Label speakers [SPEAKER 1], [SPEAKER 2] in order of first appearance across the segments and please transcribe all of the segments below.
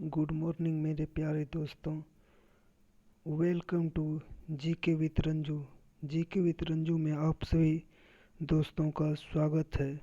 [SPEAKER 1] Good morning मेरे प्यारे दोस्तों। Welcome to GK with Ranju. GK with Ranju में आप सभी दोस्तों का स्वागत है।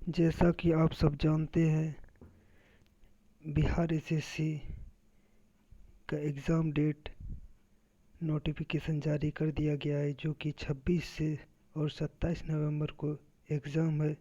[SPEAKER 1] जैसा कि आप सब जानते हैं, बिहार एसएससी का एग्ज़ाम डेट नोटिफिकेशन जारी कर दिया गया है, जो कि 26 से और 27 नवंबर को एग्ज़ाम है।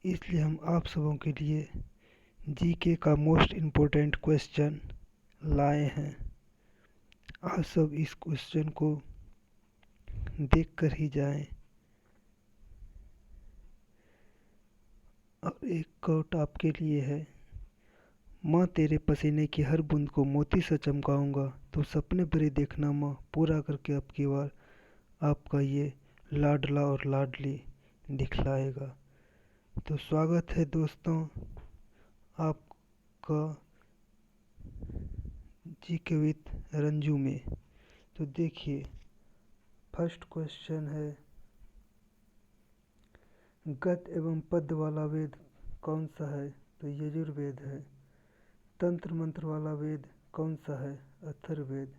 [SPEAKER 1] इसलिए हम आप सबों के लिए जीके का मोस्ट इम्पोर्टेंट क्वेश्चन लाए हैं। आप सब इस क्वेश्चन को देख कर ही जाएं। और एक कोट आपके लिए है, माँ तेरे पसीने की हर बूंद को मोती सा चमकाऊंगा, तो सपने भरे देखना माँ, पूरा करके अब की बार आपका ये लाडला और लाडली दिखलाएगा। तो स्वागत है दोस्तों आपका जीके विद रंजू में। तो देखिए, फर्स्ट क्वेश्चन है, गद एवं पद वाला वेद कौन सा है? तो यजुर्वेद है। तंत्र मंत्र वाला वेद कौन सा है? अथर्ववेद।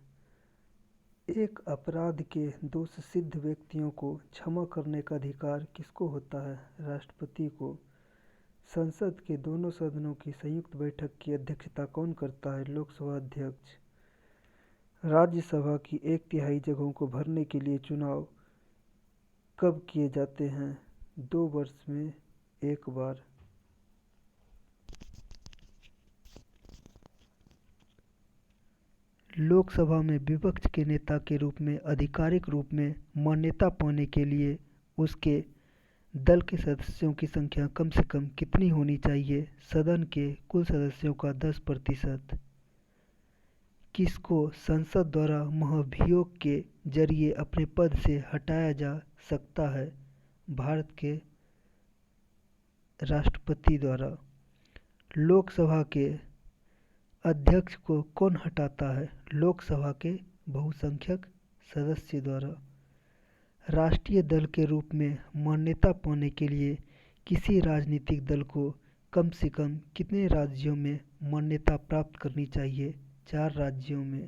[SPEAKER 1] एक अपराध के दोष सिद्ध व्यक्तियों को क्षमा करने का अधिकार किसको होता है? राष्ट्रपति को। संसद के दोनों सदनों की संयुक्त बैठक की अध्यक्षता कौन करता है? लोकसभा अध्यक्ष। राज्यसभा की 1/3 जगहों को भरने के लिए चुनाव कब किए जाते हैं? 2 वर्ष में एक बार। लोकसभा में विपक्ष के नेता के रूप में आधिकारिक रूप में मान्यता पाने के लिए उसके दल के सदस्यों की संख्या कम से कम कितनी होनी चाहिए? सदन के कुल सदस्यों का 10%। किसको संसद द्वारा महाभियोग के जरिए अपने पद से हटाया जा सकता है? भारत के राष्ट्रपति द्वारा। लोकसभा के अध्यक्ष को कौन हटाता है? लोकसभा के बहुसंख्यक सदस्य द्वारा। राष्ट्रीय दल के रूप में मान्यता पाने के लिए किसी राजनीतिक दल को कम से कम कितने राज्यों में मान्यता प्राप्त करनी चाहिए? 4 राज्यों में।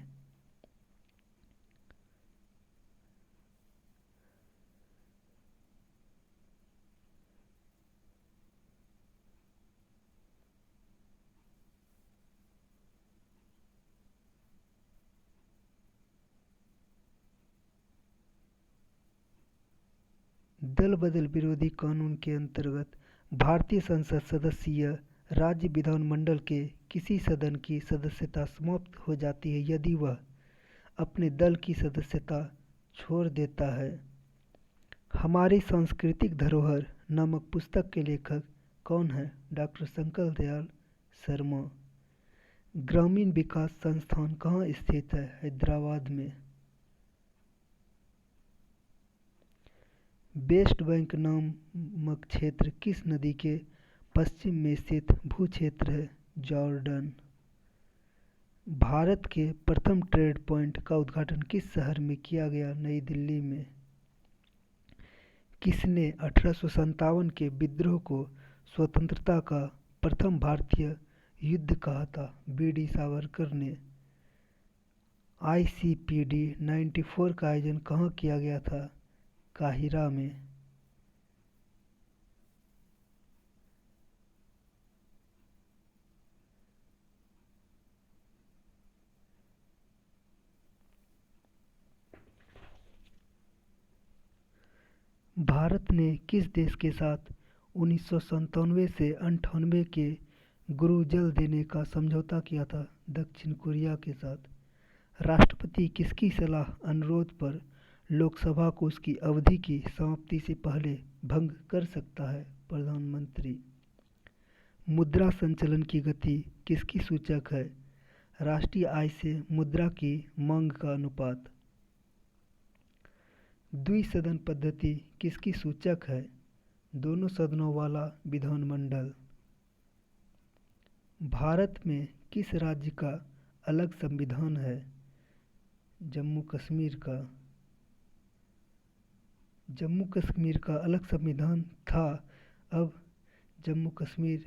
[SPEAKER 1] दल बदल विरोधी कानून के अंतर्गत भारतीय संसद सदस्य राज्य विधानमंडल के किसी सदन की सदस्यता समाप्त हो जाती है यदि वह अपने दल की सदस्यता छोड़ देता है। हमारी सांस्कृतिक धरोहर नामक पुस्तक के लेखक कौन है? डॉक्टर शंकर दयाल शर्मा। ग्रामीण विकास संस्थान कहाँ स्थित है? हैदराबाद में। वेस्ट बैंक नामक क्षेत्र किस नदी के पश्चिम में स्थित भू क्षेत्र है? जॉर्डन। भारत के प्रथम ट्रेड पॉइंट का उद्घाटन किस शहर में किया गया? नई दिल्ली में। किसने 1857 के विद्रोह को स्वतंत्रता का प्रथम भारतीय युद्ध कहा था? बीडी सावरकर ने। ICPD 94 का आयोजन कहाँ किया गया था? काहिरा में। भारत ने किस देश के साथ 1997 से 98 के गुरु जल देने का समझौता किया था? दक्षिण कोरिया के साथ। राष्ट्रपति किसकी सलाह अनुरोध पर लोकसभा को उसकी अवधि की समाप्ति से पहले भंग कर सकता है? प्रधानमंत्री। मुद्रा संचलन की गति किसकी सूचक है? राष्ट्रीय आय से मुद्रा की मांग का अनुपात। द्विसदन पद्धति किसकी सूचक है? दोनों सदनों वाला विधानमंडल। भारत में किस राज्य का अलग संविधान है? जम्मू कश्मीर का। जम्मू कश्मीर का अलग संविधान था, अब जम्मू कश्मीर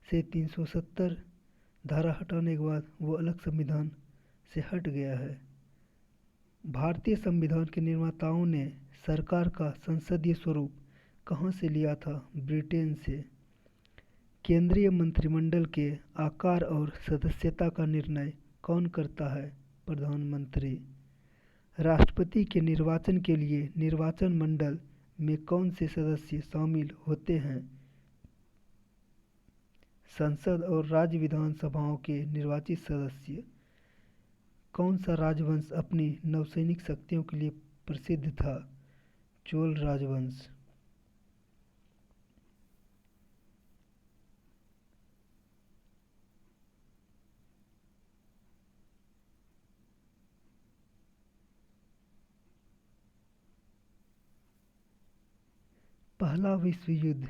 [SPEAKER 1] से 370 धारा हटाने के बाद वो अलग संविधान से हट गया है। भारतीय संविधान के निर्माताओं ने सरकार का संसदीय स्वरूप कहाँ से लिया था? ब्रिटेन से। केंद्रीय मंत्रिमंडल के आकार और सदस्यता का निर्णय कौन करता है? प्रधानमंत्री। राष्ट्रपति के निर्वाचन के लिए निर्वाचन मंडल में कौन से सदस्य शामिल होते हैं? संसद और राज्य विधानसभाओं के निर्वाचित सदस्य। कौन सा राजवंश अपनी नौसैनिक शक्तियों के लिए प्रसिद्ध था? चोल राजवंश। पहला विश्व युद्ध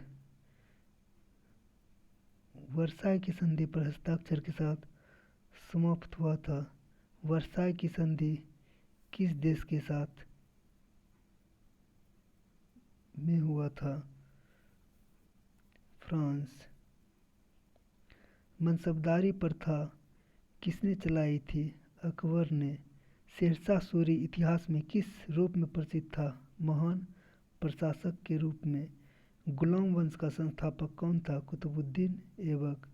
[SPEAKER 1] वर्साई की संधि पर हस्ताक्षर के साथ समाप्त हुआ था। वर्साई की संधि किस देश के साथ में हुआ था? फ्रांस। मनसबदारी प्रथा किसने चलाई थी? अकबर ने। शेरशाह सूरी इतिहास में किस रूप में प्रसिद्ध था? महान प्रशासक के रूप में। गुलाम वंश का संस्थापक कौन था? कुतुबुद्दीन ऐबक।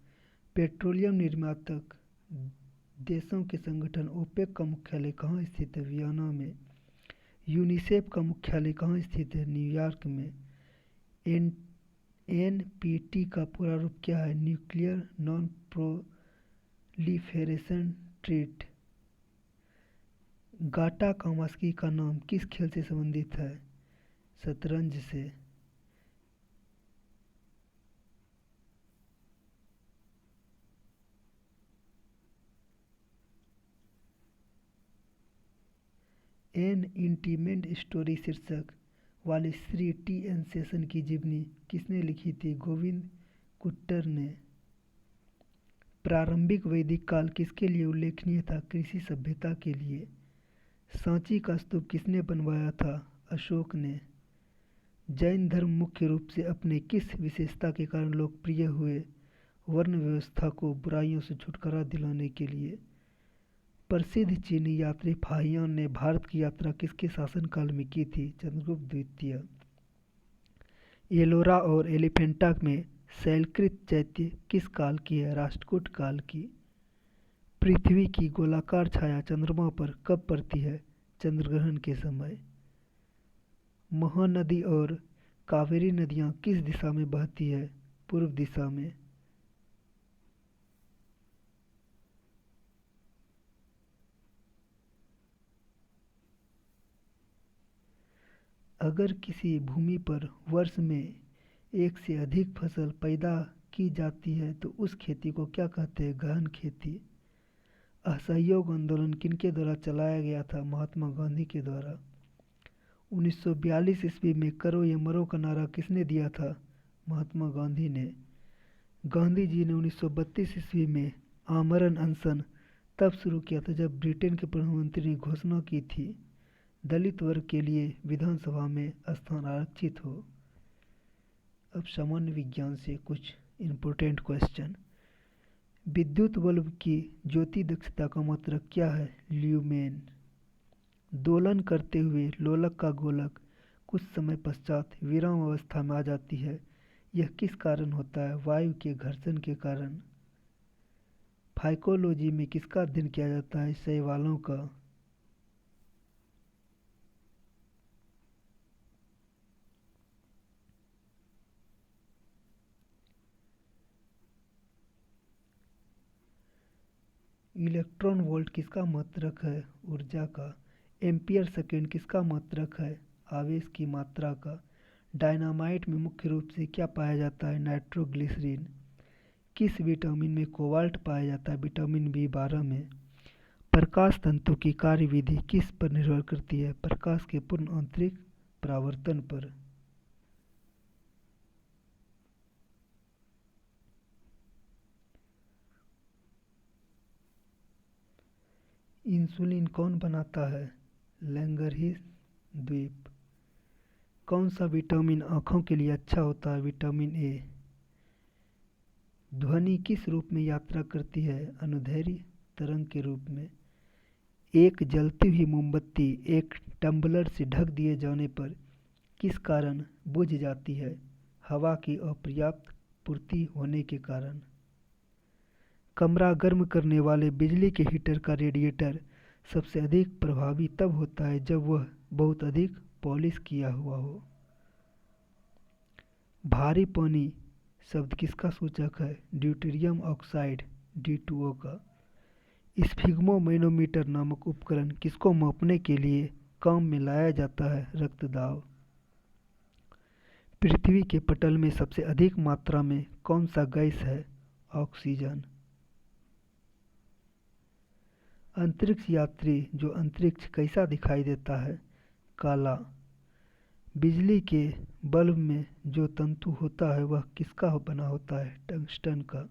[SPEAKER 1] पेट्रोलियम निर्यातक देशों के संगठन ओपेक का मुख्यालय कहाँ स्थित है? वियना में। यूनिसेफ का मुख्यालय कहाँ स्थित है? न्यूयॉर्क में। एनपीटी का पूरा रूप क्या है? Nuclear non proliferation treaty. Gata Kamsky का नाम किस खेल से संबंधित है? शतरंज से। एन इंटीमेट स्टोरी शीर्षक वाली श्री टी एन शेषन की जीवनी किसने लिखी थी? गोविंद कुट्टर ने। प्रारंभिक वैदिक काल किसके लिए उल्लेखनीय था? कृषि सभ्यता के लिए। सांची का स्तूप किसने बनवाया था? अशोक ने। जैन धर्म मुख्य रूप से अपने किस विशेषता के कारण लोकप्रिय हुए? वर्ण व्यवस्था को बुराइयों से छुटकारा दिलाने के लिए। प्रसिद्ध चीनी यात्री फाहियान ने भारत की यात्रा किसके शासनकाल में की थी? चंद्रगुप्त द्वितीय। एलोरा और एलिफेंटा में शैलकृत चैत्य किस काल की है? राष्ट्रकूट काल की। पृथ्वी की गोलाकार छाया चंद्रमा पर कब पड़ती है? चंद्रग्रहण के समय। महानदी और कावेरी नदियाँ किस दिशा में बहती है? पूर्व दिशा में। अगर किसी भूमि पर वर्ष में एक से अधिक फसल पैदा की जाती है तो उस खेती को क्या कहते हैं? गहन खेती। असहयोग आंदोलन किनके द्वारा चलाया गया था? महात्मा गांधी के द्वारा। 1942 ईस्वी में करो या मरो का नारा किसने दिया था? महात्मा गांधी ने। गांधी जी ने 1932 ईस्वी में आमरण अनशन तब शुरू किया था जब ब्रिटेन के प्रधानमंत्री ने घोषणा की थी दलित वर्ग के लिए विधानसभा में स्थान आरक्षित हो। अब सामान्य विज्ञान से कुछ इम्पोर्टेंट क्वेश्चन। विद्युत बल्ब की ज्योति दक्षता का मात्रक क्या है? ल्यूमेन। दोलन करते हुए लोलक का गोलक कुछ समय पश्चात विराम अवस्था में आ जाती है, यह किस कारण होता है? वायु के घर्षण के कारण। फाइकोलॉजी में किसका अध्ययन किया जाता है? शैवालों का। इलेक्ट्रॉन वोल्ट किसका मात्रक है? ऊर्जा का। एम्पियर सेकेंड किसका मात्रक है? आवेश की मात्रा का। डायनामाइट में मुख्य रूप से क्या पाया जाता है? नाइट्रोग्लिसरीन। किस विटामिन में कोबाल्ट पाया जाता है? विटामिन बी12 में। प्रकाश तंतु की कार्यविधि किस पर निर्भर करती है? प्रकाश के पूर्ण आंतरिक परावर्तन पर। इंसुलिन कौन बनाता है? लैंगरहिस द्वीप। कौन सा विटामिन आँखों के लिए अच्छा होता है? Vitamin A. ध्वनि किस रूप में यात्रा करती है? अनुदैर्घ्य तरंग के रूप में। एक जलती हुई मोमबत्ती एक टम्बलर से ढक दिए जाने पर किस कारण बुझ जाती है? हवा की अपर्याप्त पूर्ति होने के कारण। कमरा गर्म करने वाले बिजली के हीटर का रेडिएटर सबसे अधिक प्रभावी तब होता है जब वह बहुत अधिक पॉलिश किया हुआ हो। भारी पानी शब्द किसका सूचक है? ड्यूटेरियम ऑक्साइड D2O का। स्फिग्मोमैनोमीटर नामक उपकरण किसको मापने के लिए काम में लाया जाता है? रक्तदाब। पृथ्वी के पटल में सबसे अधिक मात्रा में कौन सा गैस है? ऑक्सीजन। अंतरिक्ष यात्री जो अंतरिक्ष कैसा दिखाई देता है? काला। बिजली के बल्ब में जो तंतु होता है वह किसका बना होता है? टंगस्टन का।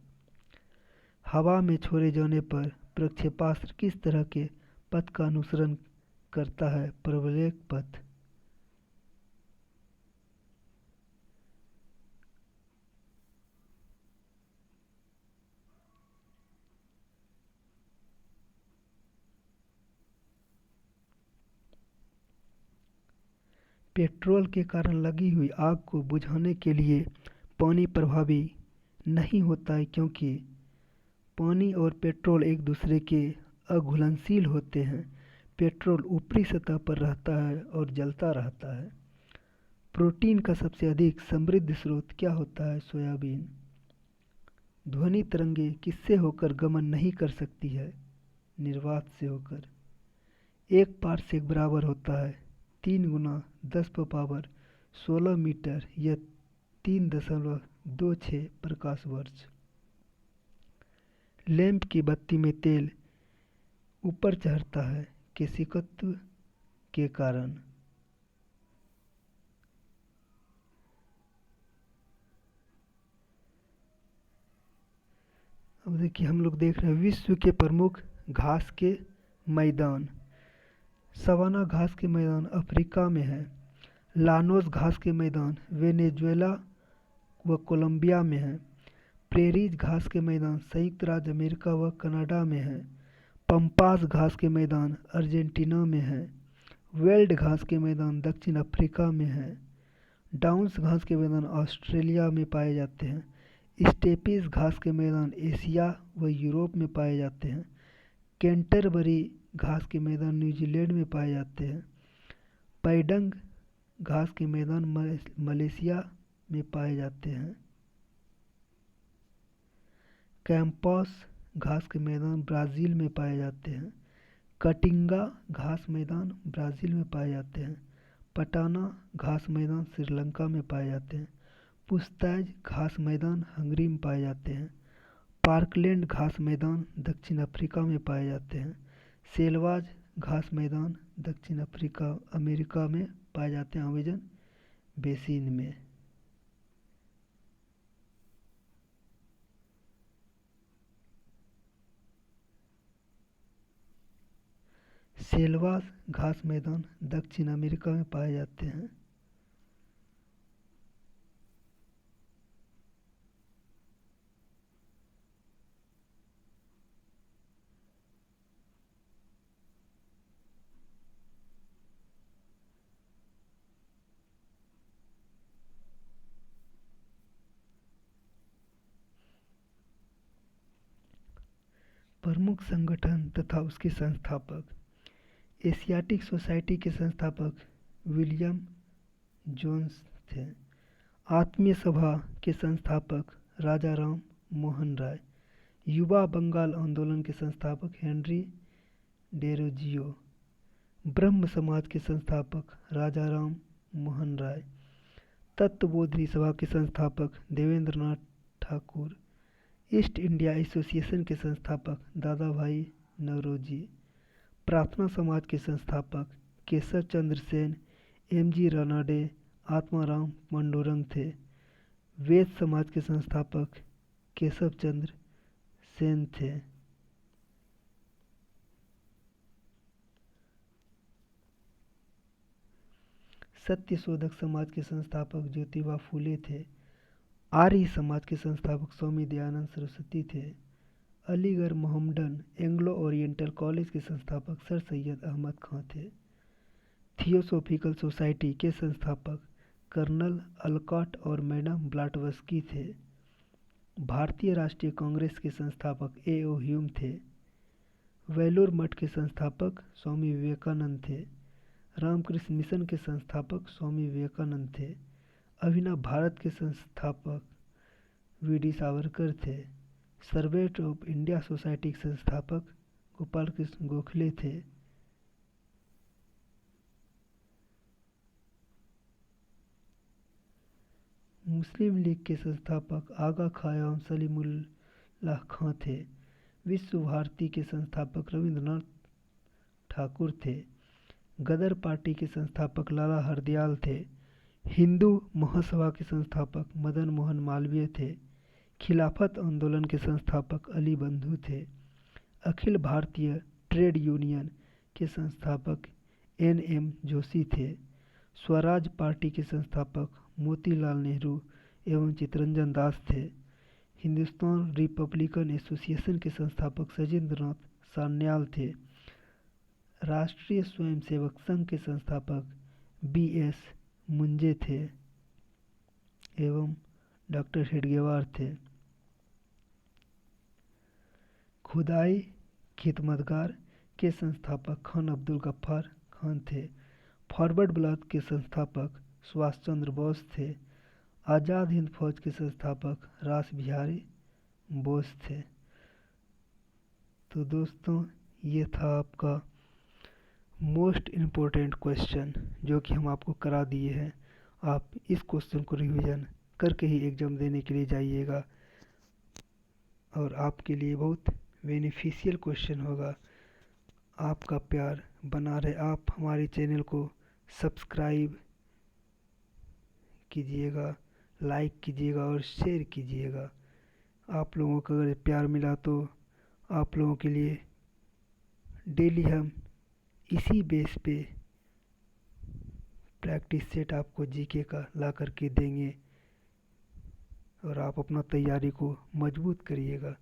[SPEAKER 1] हवा में छोड़े जाने पर प्रक्षेपास्त्र किस तरह के पथ का अनुसरण करता है? परवलयिक पथ। पेट्रोल के कारण लगी हुई आग को बुझाने के लिए पानी प्रभावी नहीं होता है क्योंकि पानी और पेट्रोल एक दूसरे के अघुलनशील होते हैं। पेट्रोल ऊपरी सतह पर रहता है और जलता रहता है। प्रोटीन का सबसे अधिक समृद्ध स्रोत क्या होता है? सोयाबीन। ध्वनि तरंगे किससे होकर गमन नहीं कर सकती है? निर्वात से होकर। एक पारसेक बराबर होता है 3 × 10⁻16 मीटर या 3.26 प्रकाश वर्ष। लैंप की बत्ती में तेल ऊपर चढ़ता है केशिकत्व के कारण। अब देखिए हम लोग देख रहे हैं विश्व के प्रमुख घास के मैदान। सवाना घास के मैदान अफ्रीका में है। लानोस घास के मैदान वेनेजुएला व कोलंबिया में है। प्रेरीज घास के मैदान संयुक्त राज्य अमेरिका व कनाडा में है। पंपास घास के मैदान अर्जेंटीना में है। वेल्ड घास के मैदान दक्षिण अफ्रीका में है। डाउन्स घास के मैदान ऑस्ट्रेलिया में पाए जाते हैं। स्टेपीज घास के मैदान एशिया व यूरोप में पाए जाते हैं। कैंटरबरी घास के मैदान न्यूजीलैंड में पाए जाते हैं। पैडंग घास के मैदान मलेशिया में पाए जाते हैं। कैंपस घास के मैदान ब्राज़ील में पाए जाते हैं। कटिंगा घास मैदान ब्राज़ील में पाए जाते हैं। पटाना घास मैदान श्रीलंका में पाए जाते हैं। पुस्तैज घास मैदान हंगरी में पाए जाते हैं। पार्कलैंड घास मैदान दक्षिण अफ्रीका में पाए जाते हैं। सेलवाज घास मैदान दक्षिण अफ्रीका अमेरिका में पाए जाते हैं अमेजन बेसिन में। सेलवाज घास मैदान दक्षिण अमेरिका में पाए जाते हैं। प्रमुख संगठन तथा उसके संस्थापक। एशियाटिक सोसाइटी के संस्थापक विलियम जोन्स थे। आत्मीय सभा के संस्थापक राजा राम मोहन राय। युवा बंगाल आंदोलन के संस्थापक हेनरी डेरोजियो। ब्रह्म समाज के संस्थापक राजा राम मोहन राय। तत्वबोधिनी सभा के संस्थापक Debendranath Thakur. East India Association के संस्थापक दादा भाई नौरोजी। प्रार्थना समाज के संस्थापक केशव चंद्र सेन, M.G. रानाडे, आत्माराम पांडुरंग थे। वेद समाज के संस्थापक केशव चंद्र सेन थे। सत्यशोधक समाज के संस्थापक ज्योतिबा फूले थे। आर्य समाज के संस्थापक स्वामी दयानंद सरस्वती थे। Aligarh Mohammedan Anglo oriental college के संस्थापक सर सैयद अहमद खां थे। थियोसॉफिकल सोसाइटी के संस्थापक कर्नल अलकॉट और मैडम ब्लॉटवर्स्की थे। भारतीय राष्ट्रीय कांग्रेस के संस्थापक ए.ओ. ह्यूम थे। वेलूर मठ के संस्थापक स्वामी विवेकानंद थे। रामकृष्ण मिशन के संस्थापक स्वामी विवेकानंद थे। अभिनव भारत के संस्थापक वी.डी. सावरकर थे। सर्वेंट ऑफ इंडिया सोसाइटी के संस्थापक गोपाल कृष्ण गोखले थे। मुस्लिम लीग के संस्थापक आगा खां एवं सलीमुल्लाह खां थे। विश्व भारती के संस्थापक रविंद्रनाथ ठाकुर थे। गदर पार्टी के संस्थापक लाला हरदयाल थे। हिंदू महासभा के संस्थापक मदन मोहन मालवीय थे। खिलाफत आंदोलन के संस्थापक अली बंधु थे। अखिल भारतीय ट्रेड यूनियन के संस्थापक एन.एम. जोशी थे। स्वराज पार्टी के संस्थापक मोतीलाल नेहरू एवं चित्तरंजन दास थे। हिंदुस्तान रिपब्लिकन एसोसिएशन के संस्थापक सजेंद्रनाथ सान्याल थे। राष्ट्रीय स्वयंसेवक संघ के संस्थापक बी.एस. मुंजे थे एवं डॉक्टर हेडगेवार थे। खुदाई खिदमतगार के संस्थापक खान अब्दुल गफ्फार खान थे। फॉरवर्ड ब्लॉक के संस्थापक सुभाष चंद्र बोस थे। आज़ाद हिंद फौज के संस्थापक रास बिहारी बोस थे। तो दोस्तों, ये था आपका मोस्ट इम्पोर्टेंट क्वेश्चन जो कि हम आपको करा दिए हैं। आप इस क्वेश्चन को रिवीजन करके ही एग्ज़ाम देने के लिए जाइएगा और आपके लिए बहुत बेनिफिशियल क्वेश्चन होगा। आपका प्यार बना रहे। आप हमारे चैनल को सब्सक्राइब कीजिएगा, लाइक कीजिएगा और शेयर कीजिएगा। आप लोगों का अगर प्यार मिला तो आप लोगों के लिए डेली हम इसी बेस पे प्रैक्टिस सेट आपको जीके का ला करके देंगे और आप अपना तैयारी को मजबूत करिएगा।